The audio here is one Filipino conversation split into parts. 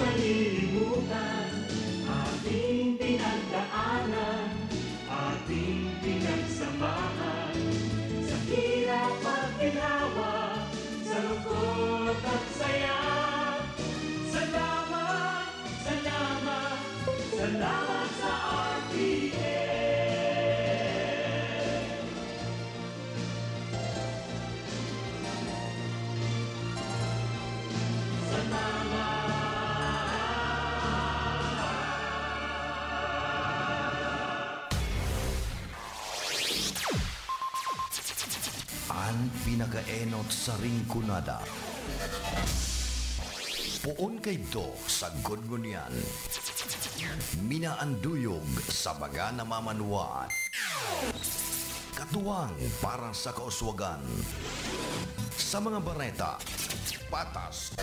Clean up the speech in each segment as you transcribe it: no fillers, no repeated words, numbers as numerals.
malilimutan, ating pinagdaanan, ating pinagsamahan, sa hirap at ginawa, sa lungkot at saya. Salamat, salamat, salamat sa RTM. Ang pinakaenot sa ringkunada. Puon kay do sa gudgunyan. Minaanduyog sa baga na mamanuan. Katuwang para sa kauswagan. Sa mga bareta, patas.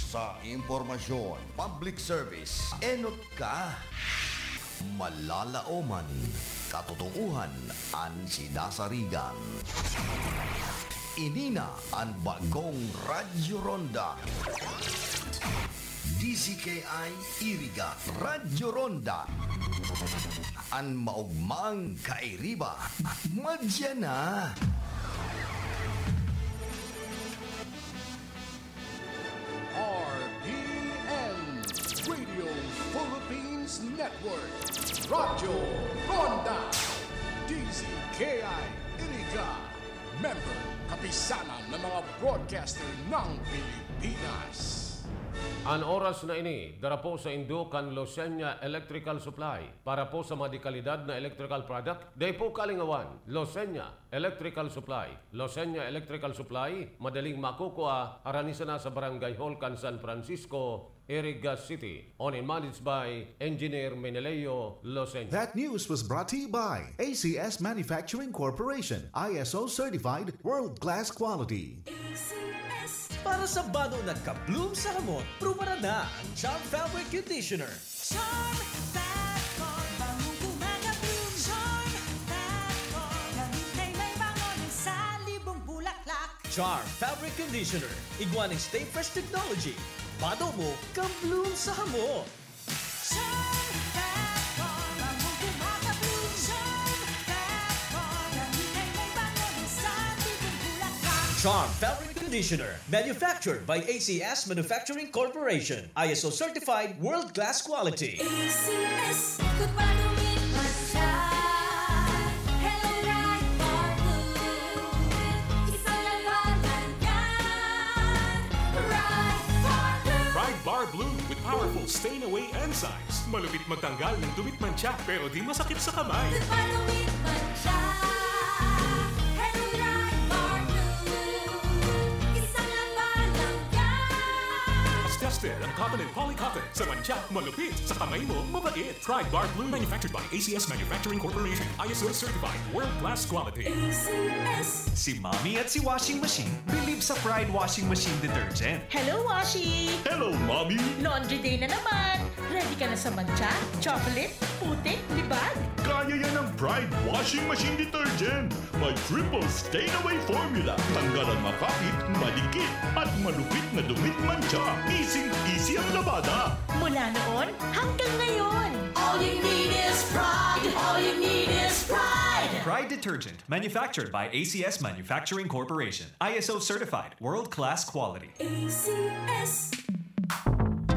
Sa impormasyon, public service, enot ka. Malalaoman, katotohanan ang sinasarigan. Inina ang bagong Radyo Ronda. DCKI Iriga Radyo Ronda. Ang maugmang kairiba. Madya na. RPN Radio Philippines Network. Radyo Ronda. DCKI Iriga. Member, kapisanan ng mga broadcaster ng Pilipinas. Ang oras na ini, dara po sa Indukan Losenya Electrical Supply para po sa madikalidad na electrical product. Day po kalingawan, Losenya Electrical Supply. Losenya Electrical Supply, madaling makukuha, aranisa na sa Barangay Holcan, San Francisco, Iriga City. Owned and managed by Engineer Meneleo Losenya. That news was brought to you by ACS Manufacturing Corporation, ISO certified world-class quality. Para sa bado nagka-bloom sa hamon, prubara na ang Charm Fabric Conditioner. Charm Fabric, bagong kumaka-bloom. Charm Fabric, gamit ay may bangon sa libong bulaklak. Charm Fabric Conditioner, iguaning Stay Fresh Technology. Bado mo, ka-bloom sa hamon. Charm Fabric, bagong kumaka-bloom. Charm Fabric, gamit ay may bangon sa libong bulaklak. Charm Fabric Conditioner, manufactured by ACS Manufacturing Corporation, ISO certified world-class quality. ACS, kung madumit man siya. Hello, right for good. Isang labanan yan. Right for good. Pride Bar Blue with powerful stain-away enzymes. Malupit magtanggal ng dumit mancha pero di masakit sa kamay. Kung madumit man siya. Hello, right for good. Isang labanan yan. As tested ang cotton and polycotton. Sa mancha, malupit. Sa kamay mo, mabait. Pride Bar Blue manufactured by ACS Manufacturing Corporation. ISO certified world-class quality. ACS. Si Mommy at si Washing Machine believe sa Pride Washing Machine Detergent. Hello, Washi! Hello, Mommy! Laundry day na naman! Ready ka na sa mancha, chocolate, putik, libag? Kaya yan ang Pride Washing Machine Detergent. May triple stain-away formula. Tanggal ang makapit, malikit, at malupit na dumit mancha. Easy ang labada. Mula noon hanggang ngayon. All you need is pride. All you need is pride. Pride Detergent, manufactured by ACS Manufacturing Corporation. ISO certified, world-class quality. ACS.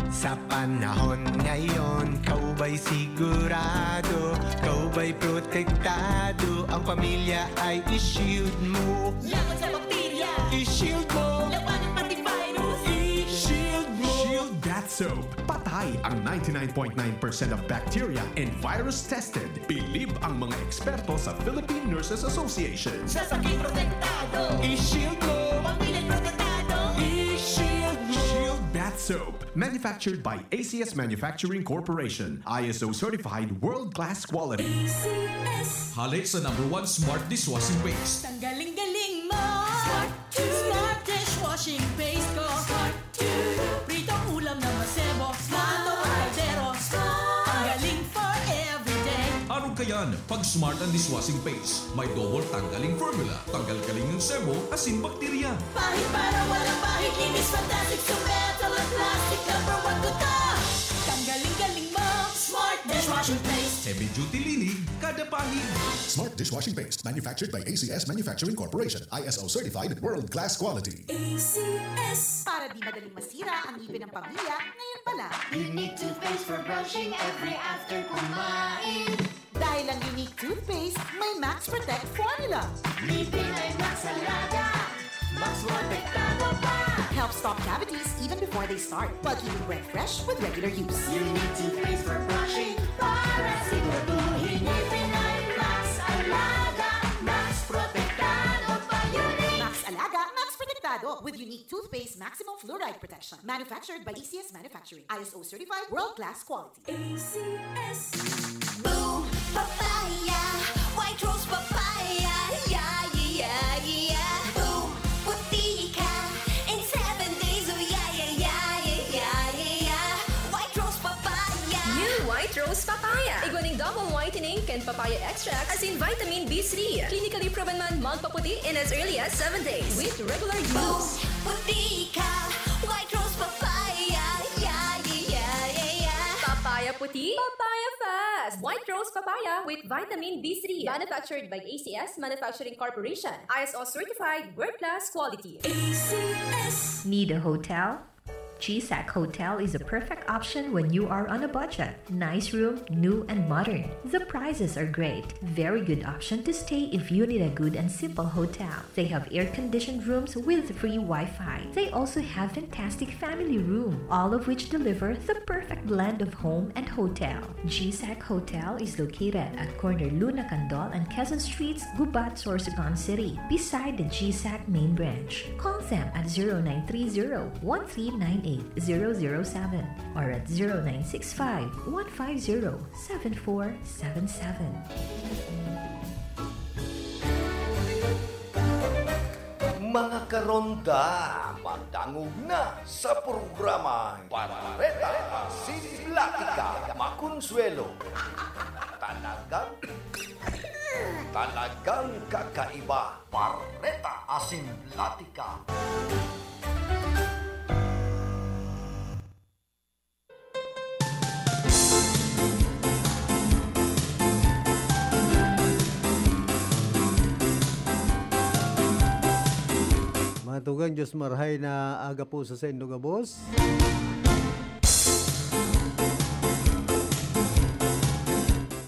Sa panahon ngayon, kau ba'y sigurado? Kau ba'y protektado? Ang pamilya ay i-shield mo. Laban sa bakterya. I-shield mo. Laban ng pati virus. I-shield mo. Shield That Soap. Patay ang 99.9% of bacteria and virus tested. Believe ang mga eksperto sa Philippine Nurses Association. Sa sakit protektado. I-shield mo. Pamilya protektado. I-shield mo. Shield Bath Soap. Manufactured by ACS Manufacturing Corporation. ISO certified world-class quality. ACS. Halik sa #1 smart dishwashing paste. Ang galing-galing mo. Smart 2. Smart dishwashing paste ko. Smart 2. Pritong ulam na masebo. Smart o kaldero. Smart. Ang galing for everyday. Anong kayan? Pag Smart and Dishwashing Paste, may double tanggaling formula. Tanggal-galing ng sebo, asin bakterya. Pahit para walang pahit, linis fantastic sa metal at plastic. Number 1 ko ta. Tanggaling-galing mo, Smart Dishwashing Paste. Heavy duty linig, kada pahig. Smart Dishwashing Paste, manufactured by ACS Manufacturing Corporation. ISO certified, world-class quality. ACS. Para di madaling masira ang ngipin ng pamilya, ngayon pa lang. Unique toothpaste for brushing every after kumain. Dahil ang unique toothpaste, may Max Protect formula. Ngipin ay Max Alaga. Max Protektado pa. Helps stop cavities even before they start, while keeping breath fresh with regular use. Unique toothpaste for brushing para siguraduhin ngipin ay Max Alaga. Max Protektado pa. Unique. Max Alaga, Max Protectado with unique toothpaste maximum fluoride protection. Manufactured by ACS Manufacturing. ISO certified, world-class quality. ACS. Boom, papaya, white rose papaya, yeah, yeah, yeah. Boom, puti ka in 7 days, oh yeah, yeah, yeah, yeah, yeah. White rose papaya. New White Rose Papaya. Iguaning double whitening and papaya extract as in vitamin B3. Clinically proven man magpaputi in as early as 7 days with regular Boom, use. puti ka, white rose papaya, yeah, yeah, yeah, yeah. Papaya puti, papaya fast. White Rose Papaya with vitamin B3. Manufactured by ACS Manufacturing Corporation. ISO certified, world-class quality. ACS. Need a hotel? GSAC Hotel is a perfect option when you are on a budget. Nice room, new and modern. The prices are great. Very good option to stay if you need a good and simple hotel. They have air-conditioned rooms with free Wi-Fi. They also have fantastic family room, all of which deliver the perfect blend of home and hotel. GSAC Hotel is located at corner Luna Candol and Quezon Streets, Gubat, Sorsogon City, beside the GSAC main branch. Call them at 0930-1398-007 or at 0965-150-7477. Mga karonda, magdangog na sa programa Parareta Simplatika Makonsuelo. Talagang kakaiba. Parareta Simplatika. Matugang Diyos marhay na aga po sa Sendo Gabos.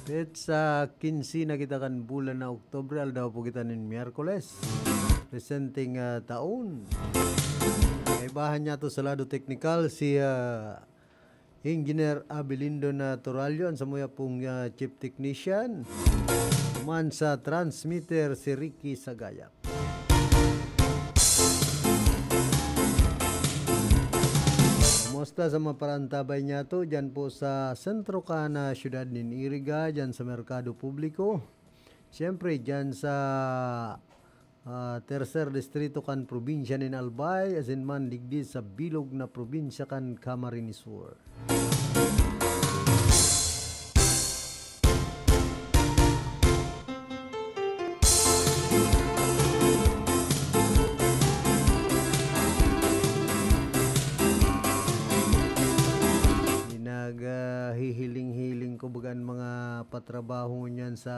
Pet sa 15 na kita kan bulan na Oktobre, aldaw po kita nin Miyerkules. Presenting taon. Kaibahan niya to sa lado technical si Engineer Abilindo na Toralio, ang samuya pong chief technician. Man sa transmitter si Ricky Sagayap. Kumusta sa mga parantabay niya to dyan po sa sentro ka na syudad ni Iriga, dyan sa Merkado Publiko. Siyempre dyan sa tercer distrito kan probinsya ni Albay, as in man digdi sa bilog na probinsya kan Camarines Sur. Hihiling-hiling ko bagan mga patrabaho niyan sa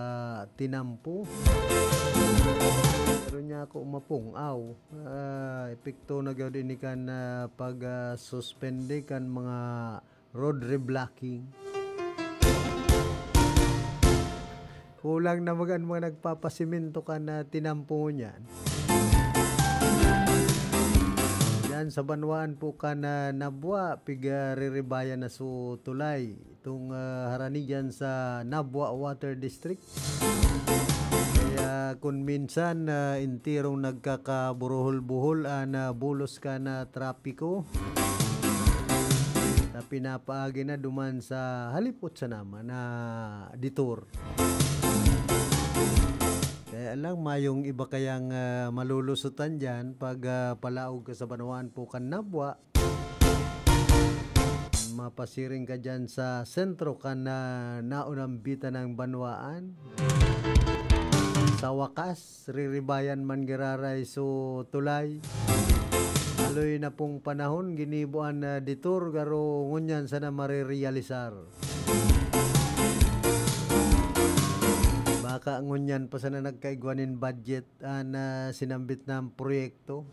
tinampo. Pero niya ako umapungaw. Epekto na gawin ni kan pag-suspende kan mga road reblocking. Kulang na magan mga nagpapasimento kan na tinampo niyan. Sa Banwaan po ka na Nabwa, piga riribayan na su tulay. Itong harani dyan sa Nabwa Water District. Kaya kung minsan intirong nagkakaburuhol-buhol na bulos ka na trapiko, na pinapaagi na duman sa halipot sa nama na detour. Kaya lang, mayong iba kayang malulusutan dyan pag palaog ka sa Banwaan po kan Nabwa. mapasiring ka dyan sa sentro ka na naunambita ng Banwaan. Sa wakas, riribayan man giraray so tulay. Aloy na pong panahon, ginibuan na ditur, garo ngunyan sana marirealisar. Baka ngunyan pa sana nagkaigwanin budget na sinambit ng proyekto.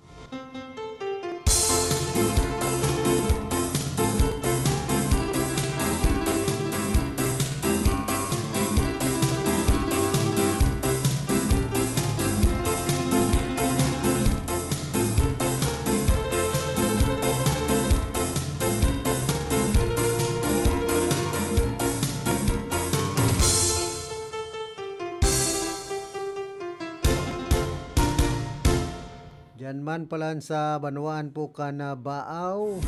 Yan man pala sa Banwaan po ka na baaw.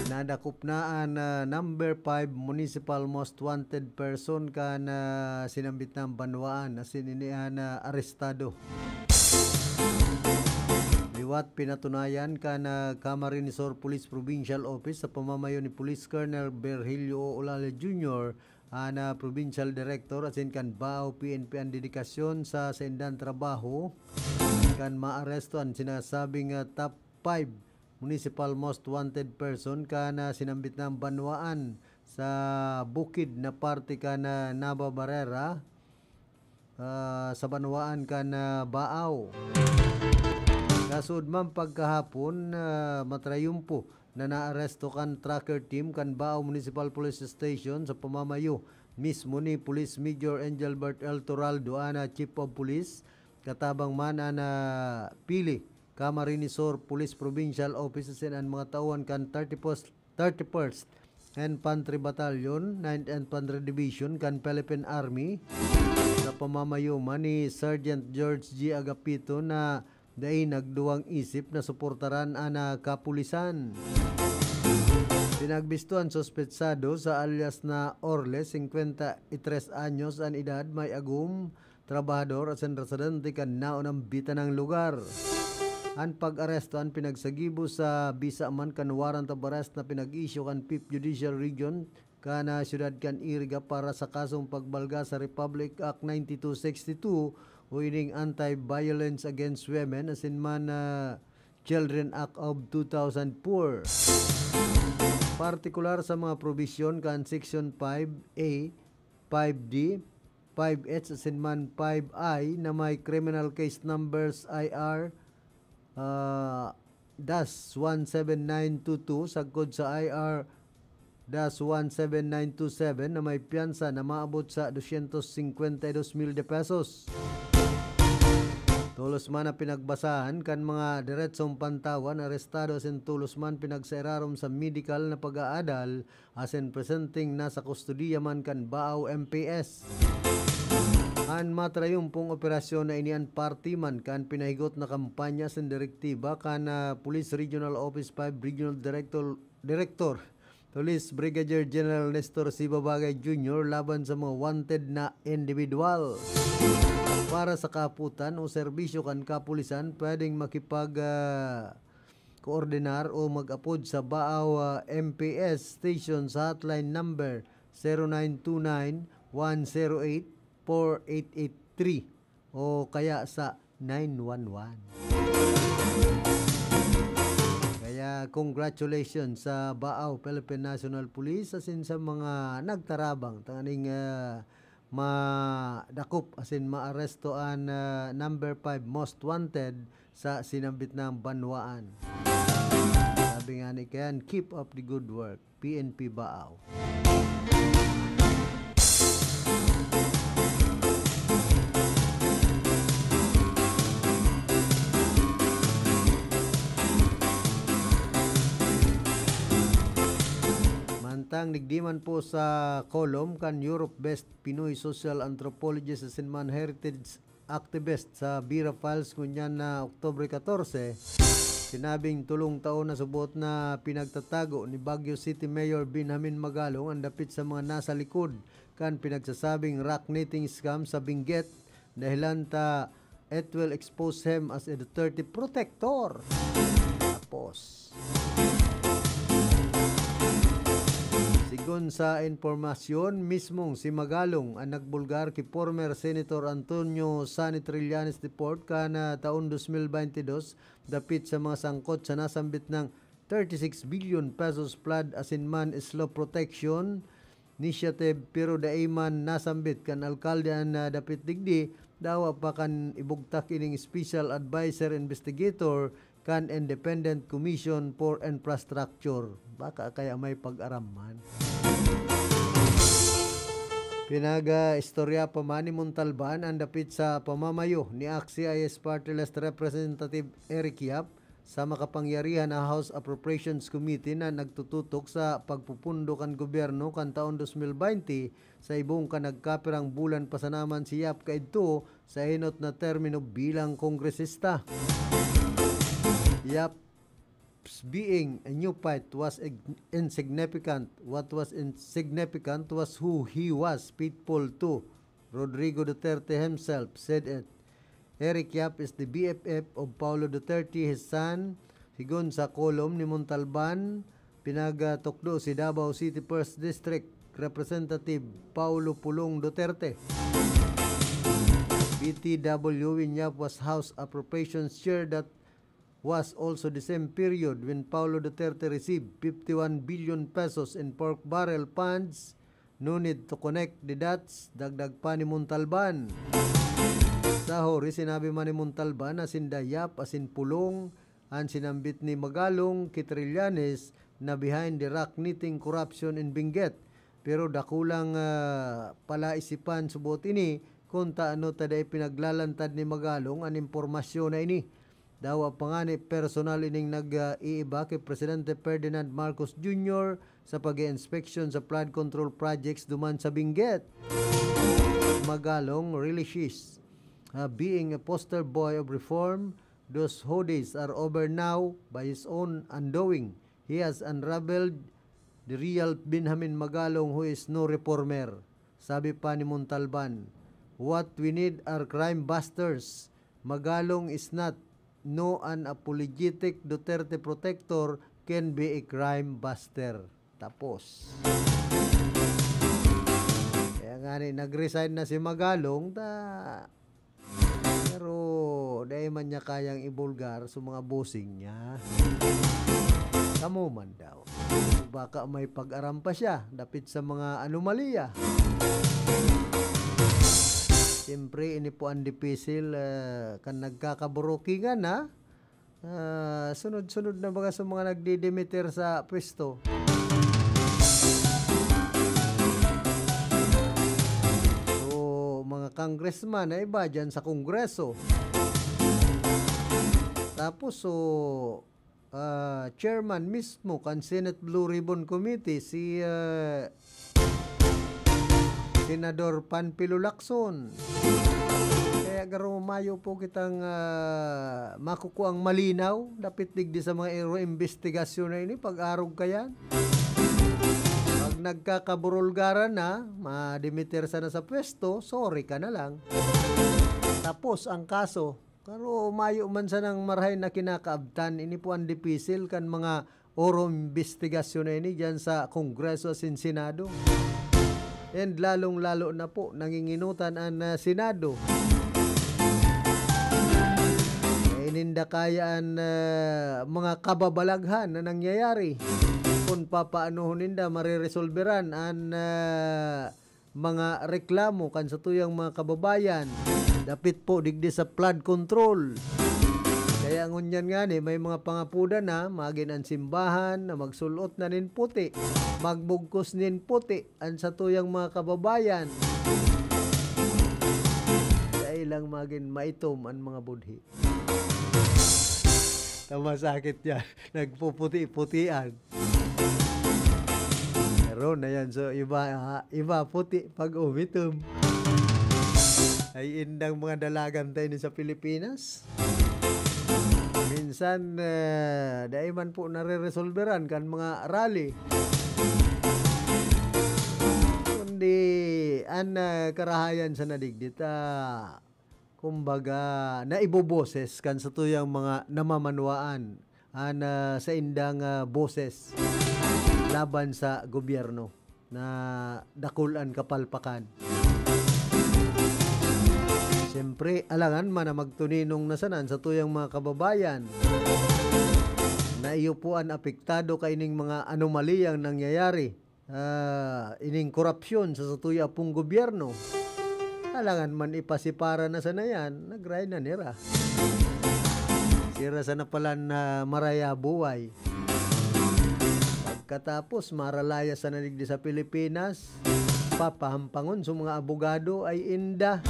Nadakop na number 5 municipal most wanted person ka na sinambit ng Banwaan na sininihan na arestado. Liwat pinatunayan ka na Camarines Sur Police Provincial Office sa pamamayo ni Police Colonel Virgilio Olale Jr. Na Provincial Director asin kan baaw PNP ang dedikasyon sa sendan trabaho kan maaresto ang sinasabing top 5 municipal most wanted person ka na sinambit ng Banwaan sa bukid na parte ka na Nava Barrera sa Banwaan ka na baaw. Kasud man pagkahapon matrayumpo na naaresto kan tracker team kan Baaw Municipal Police Station sa pamamayo mismo ni Police Major Engelbert L. Toraldo ana Chief of Police katabang man na pili Camarines Sur Police Provincial Offices and mga tauhan kan 31st Infantry Battalion 9th Infantry Division kan Philippine Army sa pamamayo man ni Sergeant George G. Agapito na dahil nagduwang isip na suportaran ana kapulisan. Pinagbistuan sospetsado sa alias na Orle, 53 anyos ang edad, may agum, trabahador at residente kan naunang bita ng lugar. Ang pag-arestoan pinagsagibo sa bisa man kan warrant of arrest na pinag-issue kan 5th Judicial Region kana siyudad kan Iriga para sa kasong pagbalga sa Republic Act 9262 o ining Anti-Violence Against Women as in man Children Act of 2004. Partikular sa mga provision kan Section 5A, 5D, 5H as in man 5I na may criminal case numbers IR -17922 sagkod sa IR -17927 na may piyansa na maabot sa 252,000 pesos. Tulos man na pinagbasahan kan mga diretsong pantawan, arestado asin tulos man pinagsairarom sa medical na pag-aadal asin presenting nasa kustudiya man kan Baaw MPS. An matrayumpong operasyon na inian party man kan pinahigot na kampanya sin direktiba kan Police Regional Office 5 Regional Director Police Brigadier General Nestor C. Babagay Jr. laban sa mga wanted na individual. Para sa kaputan o serbisyo kan kapulisan, pwedeng makipag koordinar o mag-apod sa Baaw MPS station sa hotline number 0929-108-4883 o kaya sa 911. Kaya congratulations sa Baaw Philippine National Police asin sa mga nagtarabang tanganing madakop asin maarestoan number 5 most wanted sa sinambit ng Banwaan. Sabi nga ni Ken, keep up the good work, PNP Baaw. Mantang nigdiman po sa kolom kan Europe Best Pinoy Social Anthropologist asin man Heritage Activist sa Bira Files kunyan na Oktubre 14, sinabing tulong taon na subot na pinagtatago ni Baguio City Mayor Benjamin Magalong ang dapit sa mga nasa likod kan pinagsasabing rock knitting scam sa Benguet dahilan ta it will expose him as a Duterte protector. Tapos Sigon sa informasyon, mismong si Magalong ang nagbulgar kay former Senator Antonio Sani Trillanes Deport kana taon 2022 dapit sa mga sangkot sa nasambit ng 36 billion pesos flood asinman slope protection initiative pero daiman nasambit kan alkalde na dapit digdi dawa pa kan ibugtak ining special advisor investigator kan Independent Commission for Infrastructure. Baka kaya may pag-araman. Pinaga-istorya pa man ni Montalban ang dapit sa pamamayo ni AXI-IS Party List Representative Eric Yap sa makapangyarihan na House Appropriations Committee na nagtututok sa pagpupundo kan gobyerno kan taon 2020 sa ibong kanagkapirang bulan pasanaman si Yap kaidto sa hinot na termino bilang kongresista. Yap's being a new fight was insignificant. What was insignificant was who he was faithful to. Rodrigo Duterte himself said it. Eric Yap is the BFF of Paulo Duterte, his son. Sigon sa kolom ni Montalban, pinagatokdo si Davao City 1st District Representative Paulo Pulong Duterte. BTW in Yap was House Appropriations Chair that was also the same period when Paulo Duterte received 51 billion pesos in pork barrel funds. No need to connect the dots. Dagdag pa ni Montalban. Sa hori, sinabi man ni Montalban na sindayap asin pulong ang sinambit ni Magalong Kitrillanes na behind the rock knitting corruption in Benguet. Pero dakulang palaisipan subot ini kung taano taday pinaglalantad ni Magalong ang impormasyon na ini. Dawa pa nga ni personal ining nag-iiba kay Presidente Ferdinand Marcos Jr. sa pag-inspection sa flood control projects duman sa Benguet. Magalong relishes being a poster boy of reform. Those days are over now by his own undoing. He has unraveled the real Benjamin Magalong who is no reformer. Sabi pa ni Montalban, what we need are crime busters. Magalong is not. No unapologetic Duterte protector can be a crime buster. Tapos. Kaya nga nag-resign na si Magalong pero dahil man niya kayang ibulgar sa mga bossing niya. Kamo man daw. Baka may pag-aram pa siya dapit sa mga anomalya. Siyempre, ini po ang dipisil kan nagkakaburukingan na. Sunod-sunod na baga sa mga nagdidimiter sa pwesto. So, mga congressman na iba dyan sa kongreso. Tapos, chairman mismo kan Senate Blue Ribbon Committee, si Senador Panfilo Lacson. Kaya garo mayo po kitang makukuang malinaw dapit digdi sa mga investigasyon na ini pag-arog kayan. Pag nagkakaburulgaran na, madimiter sana sa pwesto, sorry ka na lang. Tapos ang kaso, karo mayo man sanang marhay na kinakaabtan, ini po ang dipisil kan mga investigasyon na ini dyan sa Kongreso at Senado. And lalong-lalo na po nanginginutan ang Senado. Ininda kaya ang mga kababalaghan na nangyayari. Kung papaanohon ninda mariresolveran ang mga reklamo kan sa tuyang mga kababayan. Dapit po digdi sa flood control. Kaya ngunyan nga ni, may mga pangapuda na magin ang simbahan na magsulot na nin puti, magbugkos nin puti ang sa tuyang mga kababayan. Dahil lang magin maitom ang mga budhi. Tama sakit yan, nagpuputi-putian. Pero na yan, so iba puti pag umitom. Ay indang mga dalagan tayo sa Pilipinas. Minsan, dahil man po nare-resolveran kan mga rally. Kundi, ang karahayan sa nadigdita, kumbaga, naiboboses kan sa tuyang mga namamanwaan sa indang boses laban sa gobyerno. na dakulan kapalpakan. Siyempre, alangan man na magtuninong nasanan sa tuyang mga kababayan na iyo po ang apektado kaining mga anomaliyang nangyayari, ining korupsyon sa tuya pong gobyerno. Alangan man ipasipara na sana yan, nagray na nira. Sira sana pala na maraya buhay. Pagkatapos, maralaya sa naligdi sa Pilipinas, papahampangon sa mga abogado ay inda.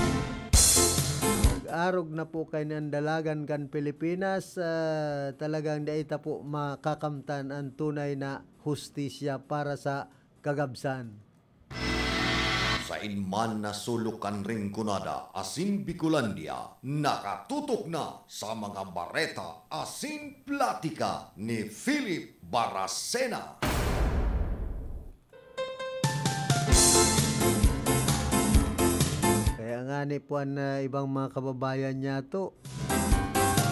Arog na po kayo ng dalagan kan Pilipinas, talagang daita po makakamtan ang tunay na hustisya para sa kagabsan. Sa inman na sulukan ring kunada asin Bicolandia, nakatutok na sa mga bareta asin platika ni Philip Baracena. Kaya nga ni po ang ibang mga kababayan niya to.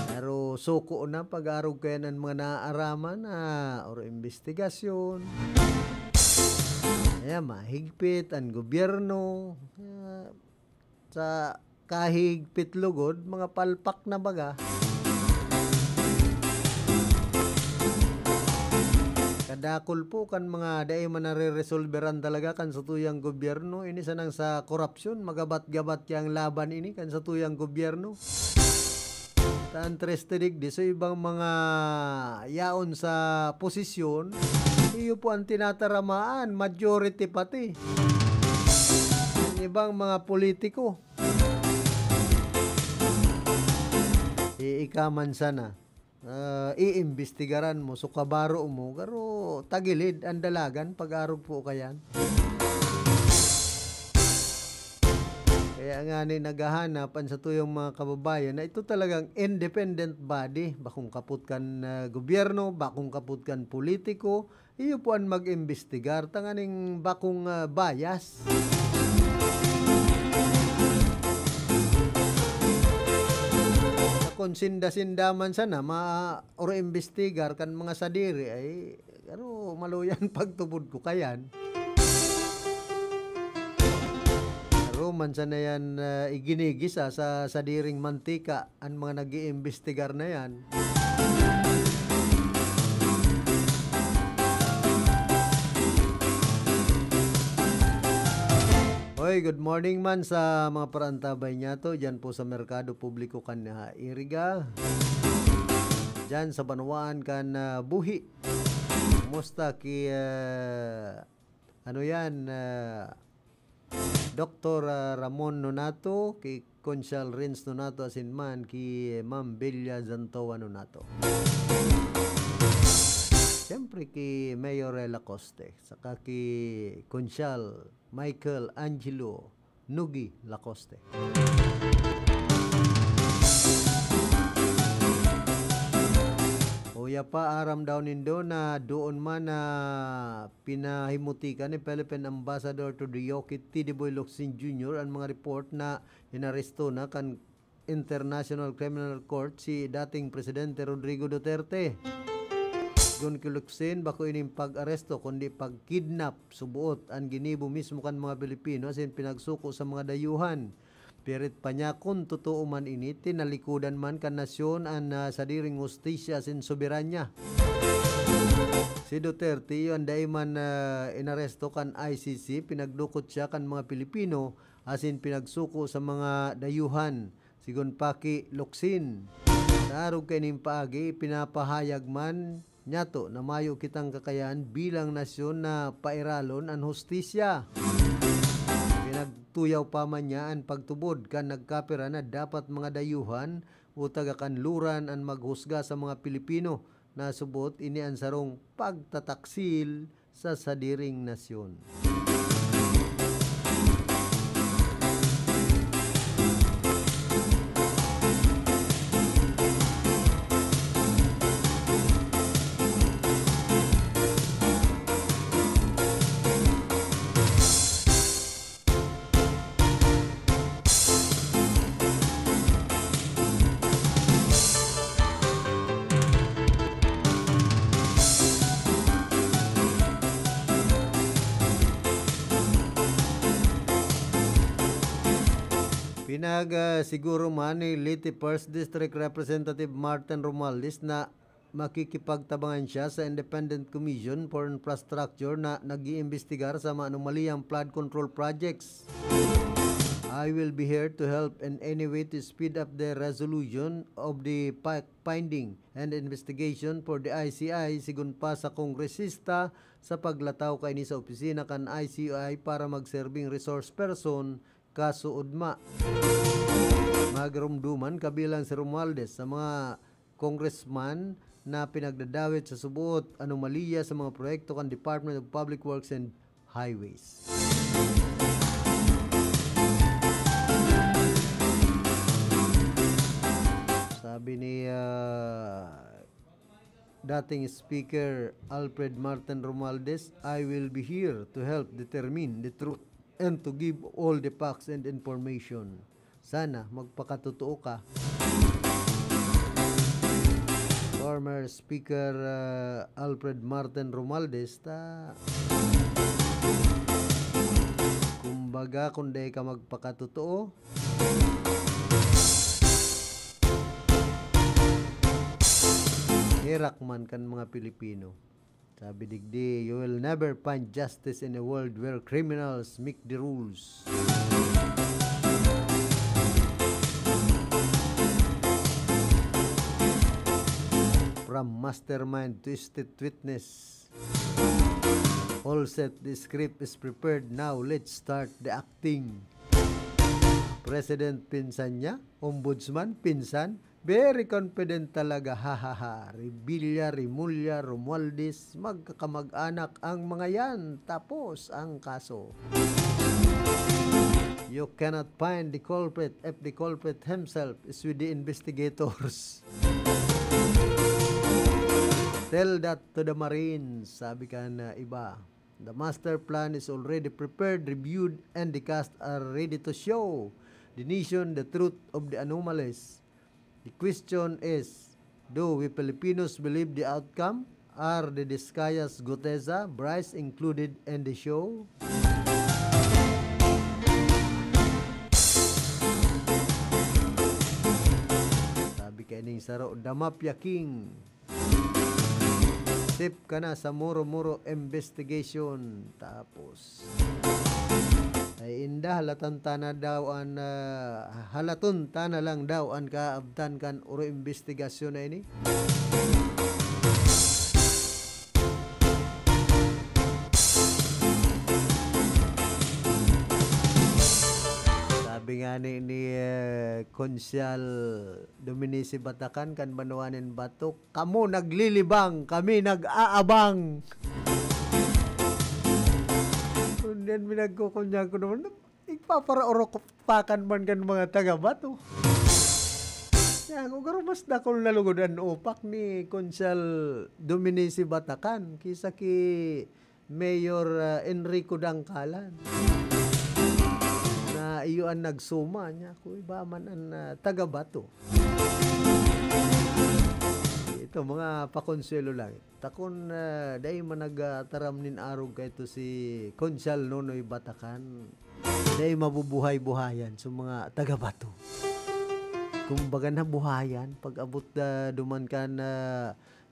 Pero suko na pag-arog kayo ng mga naaaraman or investigasyon. Kaya mahigpit ang gobyerno. Sa kahigpit lugod, mga palpak na baga. Kadakol po kan mga daay manare-resolveran talaga kan sa tuyang gobyerno. Ini sanang sa korupsyon, magabat-gabat yang laban ini kan sa tuyang gobyerno. Interested di so ibang mga yaon sa posisyon, iyo po ang tinataramaan, majority pati. Ang ibang mga politiko. Iikaman sana. Iimbestigaran mo, sukabaro mo, pero tagilid ang dalagan pag-arog po kayan. Kaya nga ni naghahanap ang sa tuyong mga kababayan na ito talagang independent body. Bakong kaput kan gobyerno, bakong kaput kan politiko, iyo po ang mag-imbestigar. Tanganing bakong bias. Kung sinda-sindaman sana, or imbestigar kan mga sadiri ay, pero maluyan pagtubod ko kayan. Man sana yan iginigisa sa sadiring mantika ang mga nag-iimbestigar na yan. Hoy, good morning man sa mga parantabay niya to. Diyan po sa Merkado Publiko kan Iriga. Diyan sa Banwaan kan Buhi. Kumusta ki ano yan Dr. Ramon Nonato, kay Conchal Rins Nonato asin man, kay Ma'am Belia Zantoa Nonato. Siyempre kay Mayorela Lacoste, saka kay Conchal Michael Angelo Nugi Lacoste. Kuya pa aram daw nindo na doon man na pinahimutikan ni Philippine Ambassador to the Yokit Tidiboy Locsin Jr. ang mga report na inaresto na kan International Criminal Court si dating Presidente Rodrigo Duterte. Gun kiluksin bako ining pag-aresto kundi pag-kidnap subuot ang ginibo mismo kan mga Pilipino asin pinagsuko sa mga dayuhan. Pirit pa niya kung totoo man ini, tinalikudan man kan nasyon ang sadiring hustisya sin soberanya. Si Duterte yun dahil man inaresto kan ICC, pinagdukot siya kan mga Pilipino asin pinagsuko sa mga dayuhan. Sigun paki Locsin. Narog kaning paagi, pinapahayag man nyato na mayo kitang kakayan bilang nasyon na pairalon ang hustisya. Pinagtuyaw pa man niya ang pagtubod kan nagkapira na dapat mga dayuhan o tagakanluran ang maghusga sa mga Pilipino na subot ini ang sarong pagtataksil sa sadiring nasyon. Siguro man ni Leyte 1st District Representative Martin Romualdez na makikipagtabangan siya sa Independent Commission for Infrastructure na nag-iimbestigar sa mga anomaliyang flood control projects. I will be here to help in any way to speed up the resolution of the finding and investigation for the ICI sigun pa sa kongresista sa paglataw kay ni sa opisina kan ICI para mag-serving resource person kaso udma. Magrumduman kabilang si Romualdez sa mga congressman na pinagdadawit sa subuot anomalya sa mga proyekto kan Department of Public Works and Highways. Sabi ni dating Speaker Alfred Martin Romualdez, I will be here to help determine the truth and to give all the facts and information. Sana magpakatotoo ka. Former Speaker Alfred Martin Romualdez kumbaga kung di ka magpakatotoo hirak man kan mga Pilipino. Sabi digdi, you will never find justice in a world where criminals make the rules. From mastermind to state witness, all set, the script is prepared. Now let's start the acting. President pinsan niya, ombudsman pinsan, very confident talaga, hahaha. Revilla, Rimulya, Romualdez, magkakamag-anak ang mga yan. Tapos ang kaso. You cannot find the culprit if the culprit himself is with the investigators. Tell that to the Marines, sabi ka na iba. The master plan is already prepared, reviewed, and the cast are ready to show the nation the truth of the anomalies. The question is, do we Filipinos believe the outcome? Are the Discayas, Guteza, Bryce included in the show? Sabi ka ining saro, Damapya King. Sip ka na sa muro-muro investigation. Tapos ay inda halatan tana daw an halaton tana lang daw an kaabtan kan uro investigasyon na ini. Sabi nga ni Konsyal Dominici Batacan kan Banuanin Batok, kamo naglilibang, kami nag-aabang. Then minagkukunya ko naman, ipaparaorok pakan man kan mga taga-Bato. Yan, kung garo mas dakol na lugodan upak ni Konsyal Dominici Batacan kisa ki Mayor Enrico Dangkalan. Na iyo ang nagsuma niya, kung iba man ang taga-Bato. Ito mga pakonsuelo lang. Takon dahil managtaram nin arog ka ito si Konsyal Nonoy Batacan. Dahil mabubuhay-buhayan sa mga taga-Bato. Kumbaga na buhayan, pag abot duman ka na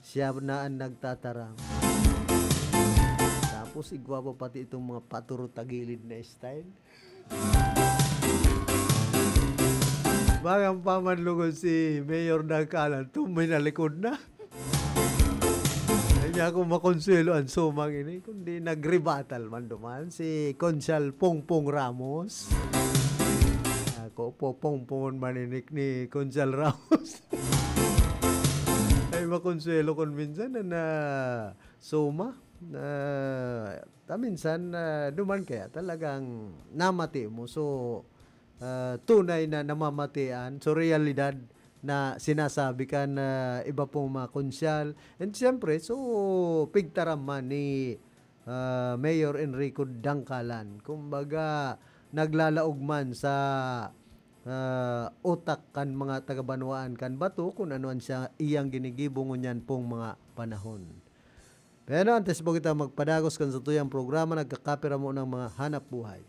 siya na ang nagtataram. Tapos igwa pa pati itong mga paturo-tagilid na style. Bagang pamanlugod si Mayor Dangkalan, tumay na likod na. Kaya ako makonsuelo ang sumang ini, kundi nagrebatal man duman si Konsyal Pongpong Ramos. Ako po pongpongon maninik ni Konsyal Ramos. Ay makonsuelo kon minsan na suma na minsan duman kaya talagang namati mo. So tunay na namamatian, so realidad na sinasabi ka na iba pong mga konsyal. And siyempre, so pigtaram man ni Mayor Enrico Dangkalan. Kumbaga, naglalaog man sa utak kan mga taga-Banuan kan Bato kung ano siya iyang ginigibong niyan pong mga panahon. Pero antes po kita magpadagos kan sa tuyang programa, nagkakapira mo ng mga hanap buhay.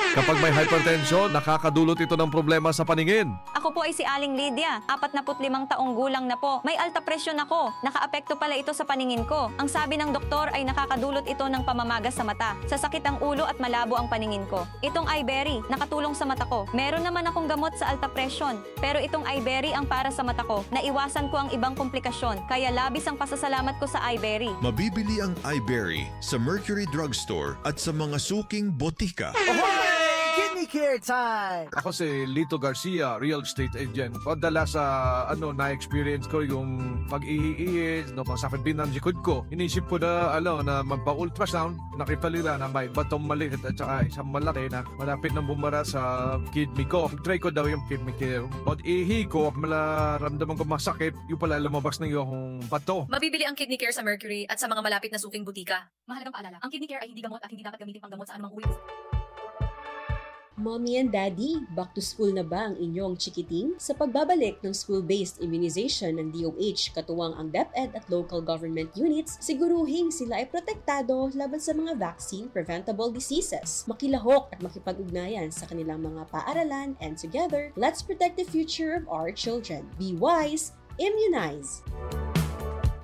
Kapag may hypertension, nakakadulot ito ng problema sa paningin. Ako po ay si Aling Lydia, 45 taong gulang na po. May alta presyon ako. Nakaapekto pala ito sa paningin ko. Ang sabi ng doktor ay nakakadulot ito ng pamamagas sa mata. Sasakit ang ulo at malabo ang paningin ko. Itong iBerry, nakatulong sa mata ko. Meron naman akong gamot sa alta presyon. Pero itong iBerry ang para sa mata ko. Naiwasan ko ang ibang komplikasyon. Kaya labis ang pasasalamat ko sa iBerry. Mabibili ang iBerry sa Mercury Drugstore at sa mga suking botika. Kidney Care time! Ako si Lito Garcia, real estate agent. Padala sa na-experience ko yung pag-iiis, pasakit din ng likod ko. Inisip ko na, na magpa-ultrasound, nakipalila na may batong maliit at saka isang malaki na malapit na bumara sa kidney ko. Try ko daw yung kidney care. Pag-ihi ko, malaramdaman ko masakit, yung pala lumabas na yung bato. Mabibili ang Kidney Care sa Mercury at sa mga malapit na suking butika. Mahalagang paalala, ang Kidney Care ay hindi gamot at hindi dapat gamitin panggamot sa anumang uri. Mommy and Daddy, back to school na ba ang inyong chikiting? Sa pagbabalik ng school-based immunization ng DOH katuwang ang DepEd at local government units, siguruhing sila ay protektado laban sa mga vaccine-preventable diseases. Makilahok at makipag-ugnayan sa kanilang mga paaralan, and together, let's protect the future of our children. Be wise, immunize!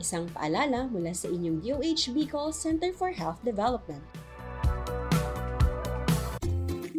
Isang paalala mula sa inyong DOH Bicol Center for Health Development.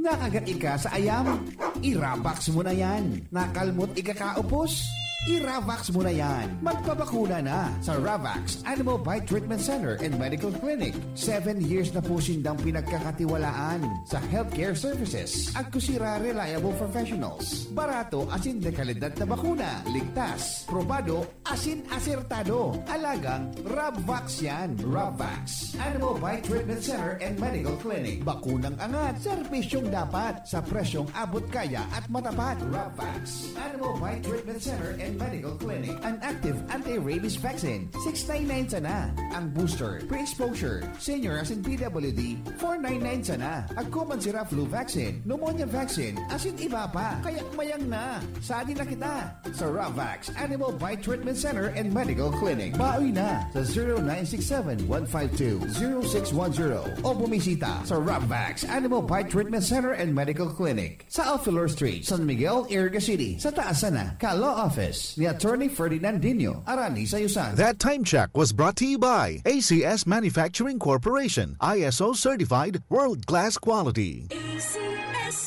Nakagain ka sa ayam? Iravax mo na yan. Nakalmot ikakaupos? I-Ravax mo na yan. Magpabakuna na sa Ravax Animal Bite Treatment Center and Medical Clinic. 7 years na po sindang pinagkakatiwalaan sa healthcare services at kusira reliable professionals. Barato asin de kalidad na bakuna. Ligtas, probado, asin asertado. Alagang Ravax yan. Ravax Animal Bite Treatment Center and Medical Clinic. Bakunang angat, serbisyong dapat sa presyong abot kaya at matapat. Ravax Animal Bite Treatment Center and Medical Clinic. An active anti-rabies vaccine, $699 sana. Ang booster, pre-exposure, senior as in PWD, $499 sana. Agkuman sira flu vaccine, pneumonia vaccine, asin iba pa. Kaya mayang na. Sadi na kita sa Ravax Animal Bite Treatment Center and Medical Clinic. Baoy na sa 0967-152-0610 o bumisita sa Ravax Animal Bite Treatment Center and Medical Clinic sa Alfilor Street, San Miguel, Iriga City. Sa Taasana, Ka-Law Office ni Attorney Ferdinand Dino, Arani Sayusan. That time check was brought to you by ACS Manufacturing Corporation, ISO certified world-class quality.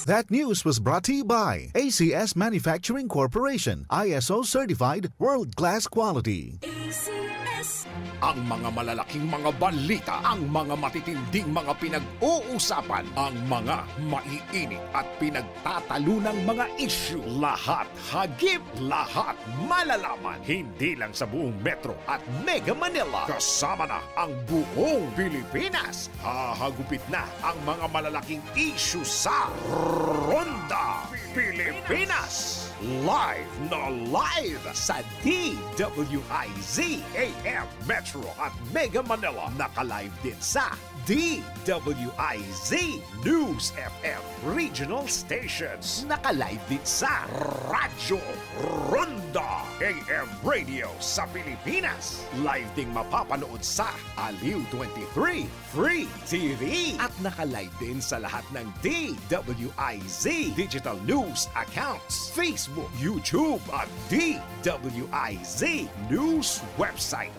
That news was brought to you by ACS Manufacturing Corporation, ISO certified world-class quality. Ang mga malalaking mga balita, ang mga matitinding mga pinag-uusapan, ang mga maiinit at pinagtatalunang mga issue. Lahat hagip, lahat malalaman. Hindi lang sa buong Metro at Mega Manila. Kasama na ang buong Pilipinas. Hahagupit na ang mga malalaking issue sa Ronda Pilipinas. Live na live sa DWIZ AM Metro at Mega Manila. Naka-live din sa DWIZ News FM Regional Stations. Naka-live din sa Radyo Ronda AM Radio sa Pilipinas. Live ding mapapanood sa Aliw 23 Free TV. At naka-live din sa lahat ng DWIZ Digital News accounts, Facebook, YouTube at DWIZ News website.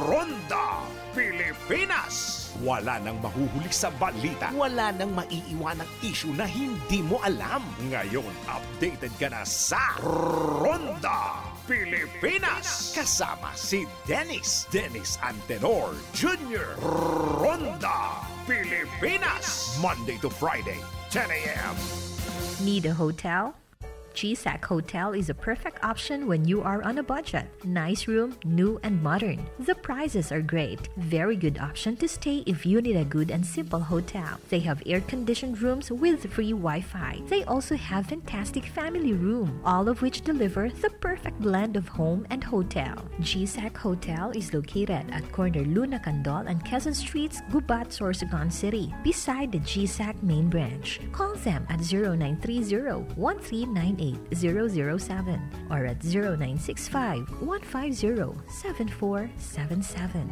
Ronda Pilipinas. Wala nang mahuhuli sa balita. Wala nang maiiwanang issue na hindi mo alam. Ngayon, updated ka na sa Ronda Pilipinas. Kasama si Dennis Antenor Jr. Ronda Pilipinas. Monday to Friday, 10 a.m. Need a hotel? GSAC Hotel is a perfect option when you are on a budget. Nice room, new and modern. The prices are great. Very good option to stay if you need a good and simple hotel. They have air-conditioned rooms with free Wi-Fi. They also have fantastic family room, all of which deliver the perfect blend of home and hotel. GSAC Hotel is located at corner Luna Candol and Quezon Streets, Gubat, Sorsogon City, beside the GSAC main branch. Call them at 0930-1398-007 or at 0965-150-7477.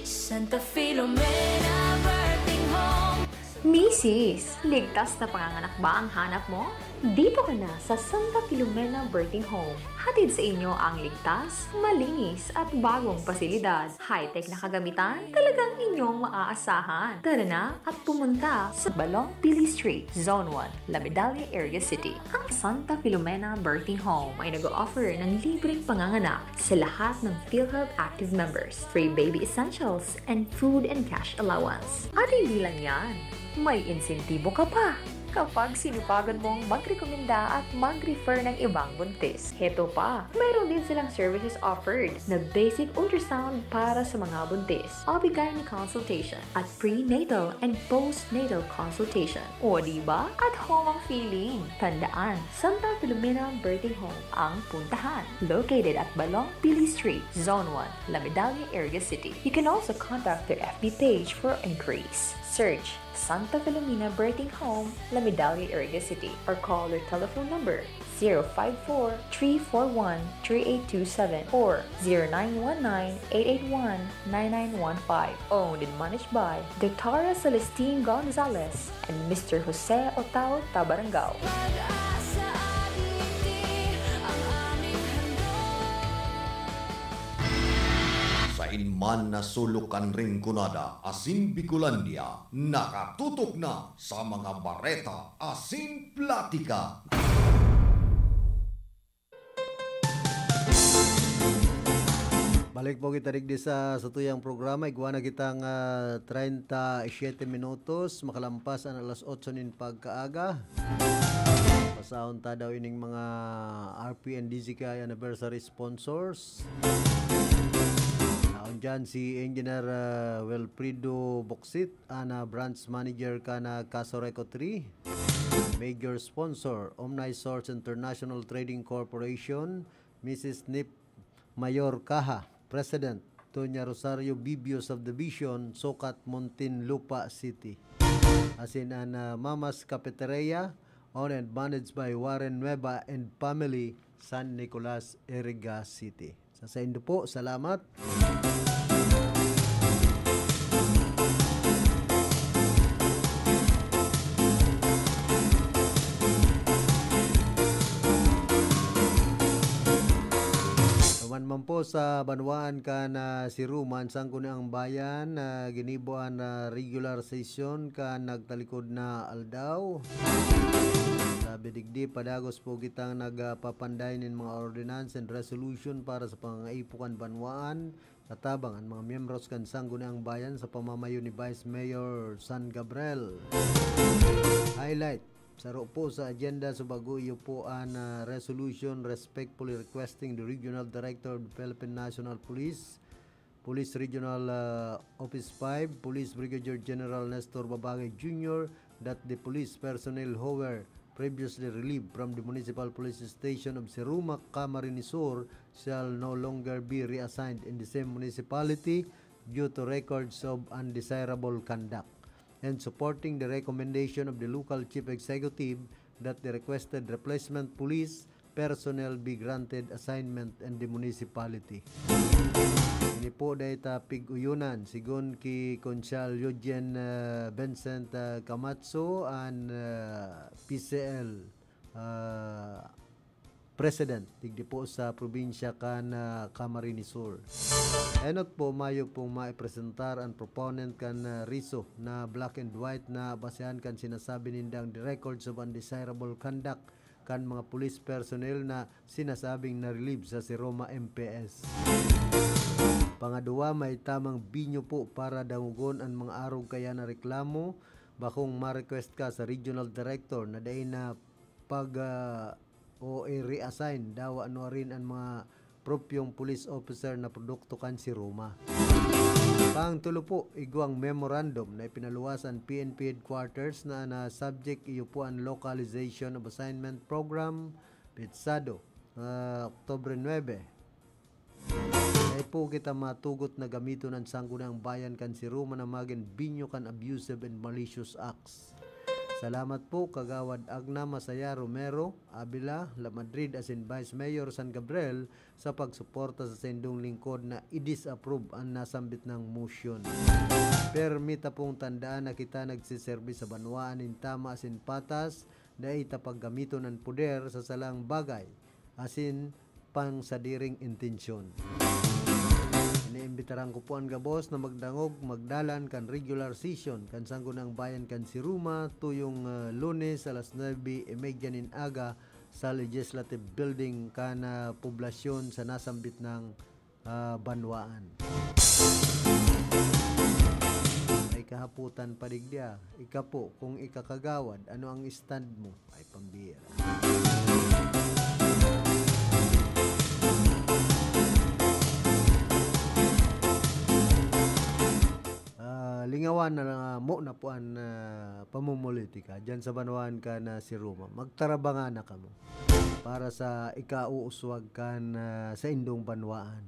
Santa Filomena Birthing Home. Misis, ligtas na panganganak ba ang hanap mo? Dito ka na sa Santa Filomena Birthing Home. Hatid sa inyo ang ligtas, malinis at bagong pasilidad. High-tech na kagamitan, talagang inyong maaasahan. Tara na at pumunta sa Balong Pili Street, Zone 1, La Medalla Area City. Ang Santa Filomena Birthing Home ay nag-o-offer ng libreng panganganak sa lahat ng PhilHealth active members, free baby essentials, and food and cash allowance. At hindi lang yan, may insentibo ka pa kapag sinupagan mong magrekomenda at mag-refer ng ibang buntis. Heto pa, mayroon din silang services offered na basic ultrasound para sa mga buntis, OB-GYN consultation, at prenatal and postnatal consultation. O diba? At home ang feeling. Tandaan, Santa Filomena Birthing Home ang puntahan. Located at Balong Pili Street, Zone 1, La Medalla Area City. You can also contact their FB page for inquiries. Search Santa Filomena Birthing Home, La Medalla Area City, or call their telephone number 054-341-3827 or 0919-881-9915. Owned and managed by Dr. Celestine Gonzalez and Mr. Jose Otao Tabarangao. Inman na sulukan ring kunada asin Bicolandia, nakatutok na sa mga bareta asin platika. Balik po kita digdi sa tuyang programa. Iguana kitang 37 minutos. Makalampas ang alas 8 nin pagkaaga. Pasaon ta daw ining mga RP and DZKI anniversary sponsors. Diyan si Engineer Wilfredo Boxit, ana branch manager ka na Casoreco 3. Major sponsor, Omnisource International Trading Corporation, Mrs. Nip Mayor Caja, President, Tonya Rosario Bibio Subdivision, Sokat, Muntinlupa City. Asin an Mama's Cafeteria, owned and managed by Warren Nueva and family, San Nicolas, Iriga City. Sa inyo po, salamat. Man po sa Banwaan ka na si Ruman sang kuno ang bayan na ginibuan na regular session ka nagtalikod na aldaw. Sabi digdi padagos po kitang nagpapanday nin mga ordinance and resolution para sa pangaipukan Banwaan katabang ang mga miyembros kan sang kuno ang bayan sa pamamayo ni Vice Mayor San Gabriel. Highlight saro po sa agenda sa baguyo po ang resolution respectfully requesting the Regional Director of the Philippine National Police, Police Regional Office 5, Police Brigadier General Nestor Babagay Jr. that the police personnel who were previously relieved from the Municipal Police Station of Sirumac, Camarines Sur shall no longer be reassigned in the same municipality due to records of undesirable conduct, and supporting the recommendation of the local chief executive that the requested replacement police personnel be granted assignment in the municipality. Ini po data pig-uyunan sigon ki Consyal Eugene Vincent Camacho and PCL President digdi po sa probinsya kan Camarines Sur. Enot po mayo pong maipresentar ang proponent kan RISO na black and white na basehan kan sinasabi nindang the records of undesirable conduct kan mga police personnel na sinasabing na-relieve sa si Roma MPS. Pangadua, may tamang binyo po para dangugon ang mga arog kaya na reklamo bakong ma-request ka sa regional director na dahil na pag o i-reassign daw ano rin ang mga propyong police officer na produkto kan si Roma. Pangtulo po, igwang memorandum na ipinaluwasan PNP headquarters na subject iyo po ang localization of assignment program Pitsado, Oktobre 9. Ay po kita matugot na gamito ng sanggunang bayan kan si Roma na maging binyo kan abusive and malicious acts. Salamat po kagawad Agna Masaya Romero Abila La Madrid as in Vice Mayor San Gabriel sa pagsuporta sa sendong lingkod na i-disapprove ang nasambit ng motion. Permita pong tandaan na kita nagsiserbi sa banwaan in tama as in patas na itapaggamito ng poder sa salang bagay as in pangsadiring intensyon. Iniimbitaran ko po ang gabos na magdangog magdalan kan regular session kan Sanggunang Bayan kan Siruma tuyong Lunes alas 9:30 in aga sa Legislative Building kan poblasyon sa nasambit ng banwaan. Ay kahaputan padigdia. Ika po kung ikakagawad ano ang stand mo ay pambira. Lingawan na mo na po ang pamumulitika dyan sa banwaan ka na si Roma. Magtarabangan na ka mo para sa ikauuswag ka sa indong banwaan.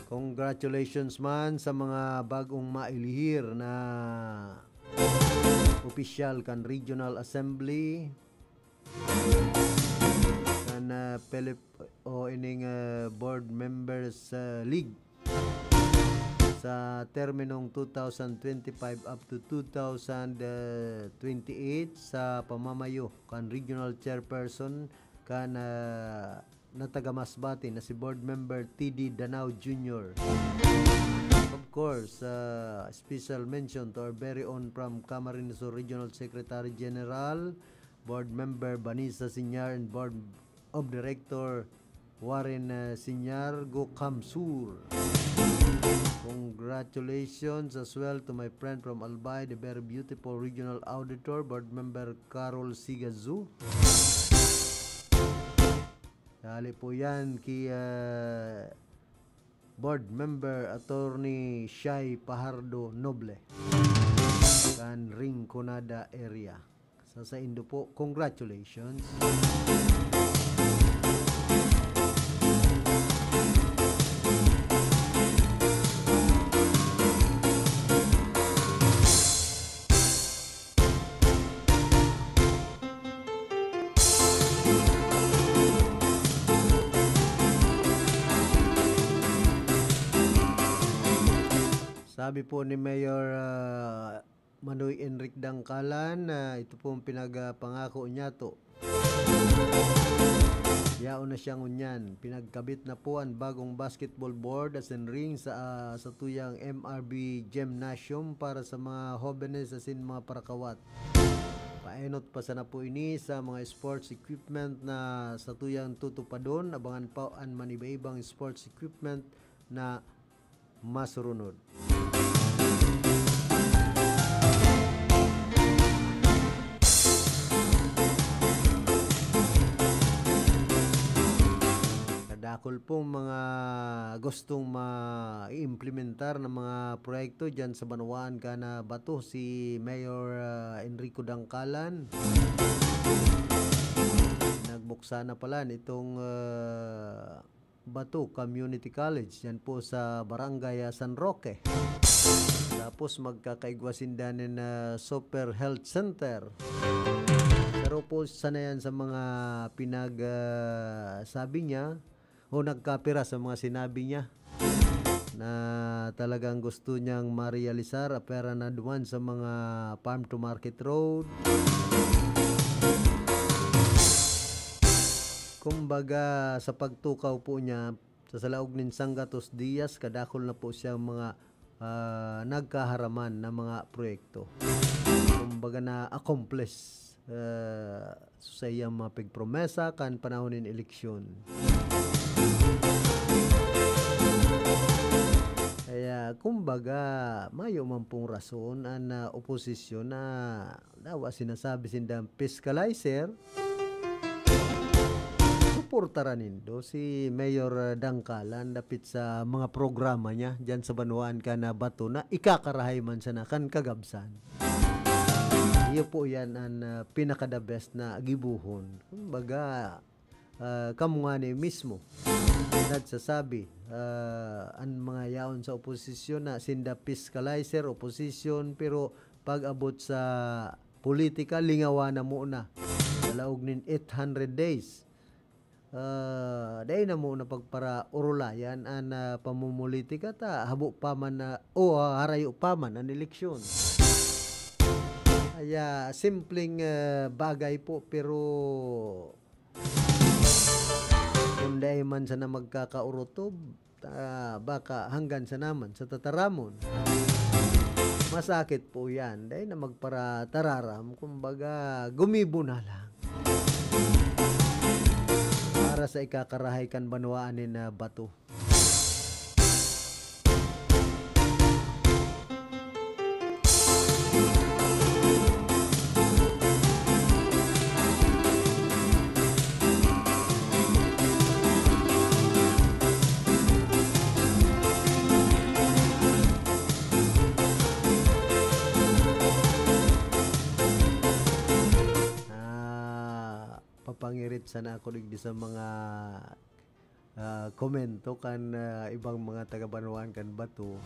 Congratulations man sa mga bagong mailihir na opisyal kan Regional Assembly kan ining board members league sa terminong 2025 up to 2028 sa pamamayo kan regional chairperson kan natagamasbati na si board member TD Danao Jr. Of course, special mention to our very own from Camarines Sur Regional Secretary General, Board Member Banisa Sinyar, and Board of Director Warren Sinyar Gokamsur. Congratulations as well to my friend from Albay, the very beautiful Regional Auditor, Board Member Carol Sigazu. Dali po yan kay Board Member Attorney Shai Pahardo Noble kan Rinconada area. Sa Indo po, congratulations. Sabi po ni Mayor Manoy Enric Dangkalan na ito pong pinagpangako niya to. Yaon na siyang unyan. Pinagkabit na po ang bagong basketball board as in ring sa tuyang MRB Gymnasium para sa mga jóvenes as in mga parakawat. Paenot pa sana po ini sa mga sports equipment na sa tuyang tutupadon. Abangan pa ang maniba-ibang sports equipment na masurunod. Kadakol pong mga gustong ma-implementar ng mga proyekto dyan sa Banwaan ka na bato si Mayor Enrico Dangkalan. Nagbuksa na pala nitong Bato Community College yan po sa Barangay San Roque. Tapos magkakaigwasindanin na Super Health Center. Pero po sana yan sa mga sabi niya o nagkapira sa mga sinabi niya na talagang gusto niyang ma-realisar pera na duman sa mga farm to market road. Kumbaga sa pagtukaw po niya sa salaog nin Sangatos Diaz kadakol na po siya mga nagkaharaman na mga proyekto. Kumbaga na accomplish sa iyang mga pagpromesa kan panahon ng eleksyon. Kaya kumbaga mayo man pong rason ang oposisyon na dawa sinasabi sindang fiscalizer suportaran nindo si Mayor Dangkalan dapit sa mga programa niya dyan sa Banwaan ka na bato na ikakarahay man sa nakan kagabsan. Iyo po yan ang pinaka-the best na gibuhon. Kumbaga kamungani mismo nagsasabi ang mga yaon sa oposisyon na sinda fiscalizer opposition, pero pag abot sa politika lingawa na muna laog nin 800 days dahil na muna pagpara urulayan ang pamumulitika ta habo pa man na harayo pa man ang eleksyon. Kaya simpleng bagay po, pero kung dahil man sana magkakaurotob, baka hanggan sa naman sa tataramon. Masakit po yan. Dahil na magpara tararam, kumbaga gumibo na lang. Para sa ikakarahay kan banwaanin na bato. Pangirit sana ako digdi sa mga komento kan ibang mga taga-Banwaan kan bato.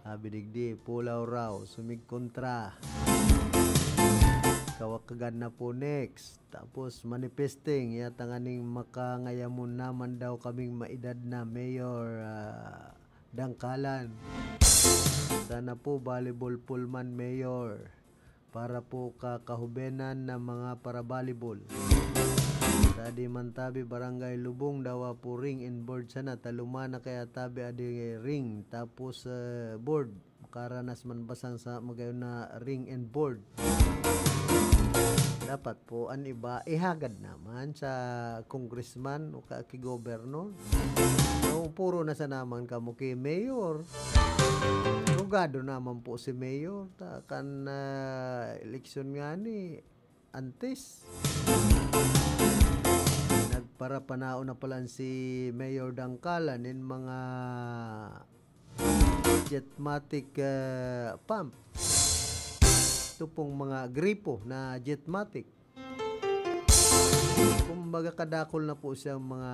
Bidigdi pulaw raw sumigkontra. Kawakagan na po next. Tapos manifesting yata nganing makangayamon naman daw kaming maedad na Mayor Dangkalan. Sana po volleyball pullman Mayor para po kakahubenan ng mga para volleyball. Tadi mantabi barangay Lubong dawa po ring and board sana talumana kaya tabi adi ring tapos board makaranas man basang sa magayon na ring and board. Dapat po an iba ihagad naman sa congressman o kaki-gobernador. So, puro na sa naman kamo kay mayor. Rugado naman po si mayor kan eleksyon nga ni antes. Para panao na pala si Mayor Dangkalan in mga jetmatic pump. Ito pong mga gripo na jetmatic. Kumbaga kadakol na po siyang mga